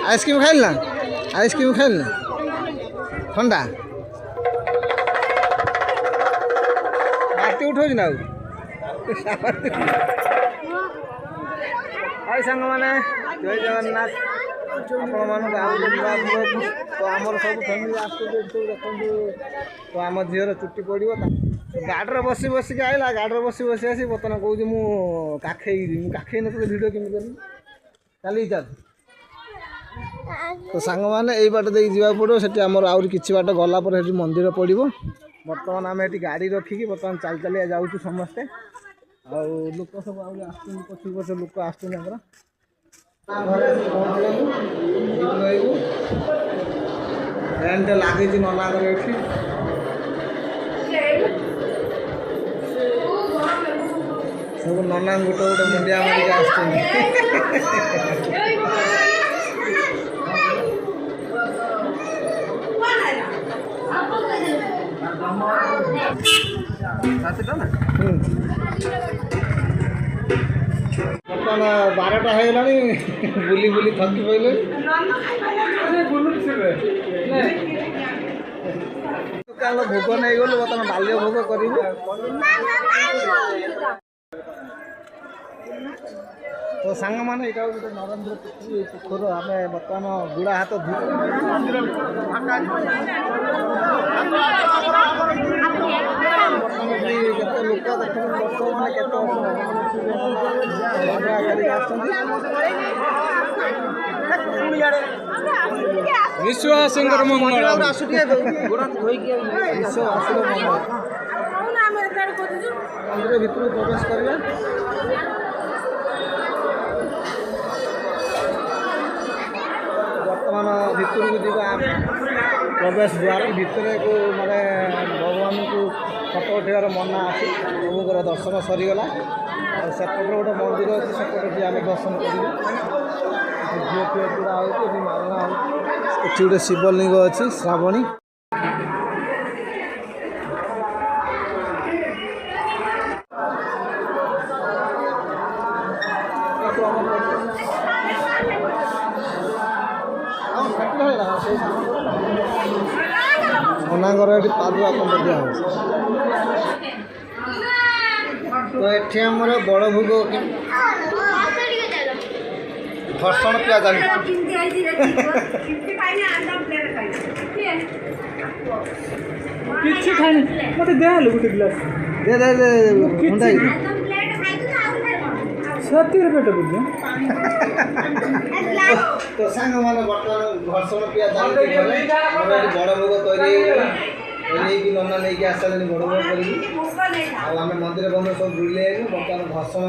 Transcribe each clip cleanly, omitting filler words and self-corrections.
ice cream खाइल ना ice cream खाइल ना ठंडा राति उठो ना हाय सांग मैंने जय जगन्नाथ तो आमर सब फैमिली आसते देखते तो आम झीर चुट्टी पड़ो गाड़ी बसी बसिक आइला गाड़ी बसी बसी आसी बर्तमान कौच मुझे काखे नी भिड केमी करी चली चल तो सांग मैंने यही बाट दे जावाक पड़ो से आमर कि बाट गलापर मंदिर पड़ो बर्तमान आम ये गाड़ी रखिकी बर्तमान चल चलिया जाऊँ समस्ते आउ लोक सब पछ पछ लोक आस फैन टे लगे नना सब नना गोटे गोटे मुंडिया मारिक आस बर्तमान 12टा हो गला बुली बुली थकी पड़े भोग नहीं गलु बर्तमान बाल्य भोग कर तो सांग मैंने यहाँ गोटे नरेन्द्र पोखर आम बर्तमान गुड़ा हाथ केते लोक विश्व आसंगर मंगल विश्व आसंगर मंदिर भितर प्रवेश करेंगे बर्तमान भितर को जीवा प्रवेश द्वार भितर को माने भगवान को फटो उठार मना अच्छी प्रभुकर दर्शन सरीगला सेपटे गोटे मंदिर अच्छी सेपटे आम दर्शन करूँ झील फील पूरा होती मारणा हो गोटे शिवलिंग अच्छी श्रावणी मनागर ये पादुआ कंड दिया तो ये आमर बड़ भोग घर्षण पिया जानी किसी खाने मत दे हलो गोटे गिलास दे दे दे हुंडा सती पेट बुझे तो सांग माने बर्तमान घर्षण पिया जानी बड़ भोग तैयारी नना नहीं आसले बड़ भोग कर आम मंदिर बंद सब बुले बर्तमान घर्षण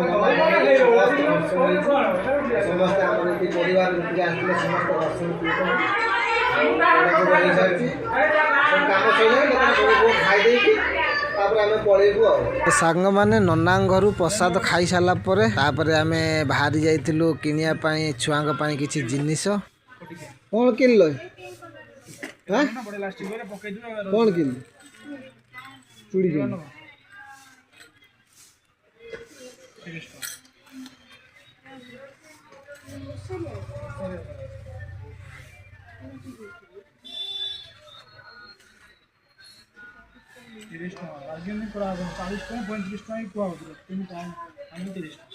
समस्त आम परिवार आसते समस्त घर्षण कम खाई सांग मैंने नना घर प्रसाद खाई सारा पर आम बाहरी जाइलु किनिया छुआ किसी जिनिस कौन किनल कौन किन चूड़ी किन 30 টাকা বার্গেনিং করা হবে 40 টাকা 35 টাকা কুয়া হবে 3 টাকা আমি 30 টাকা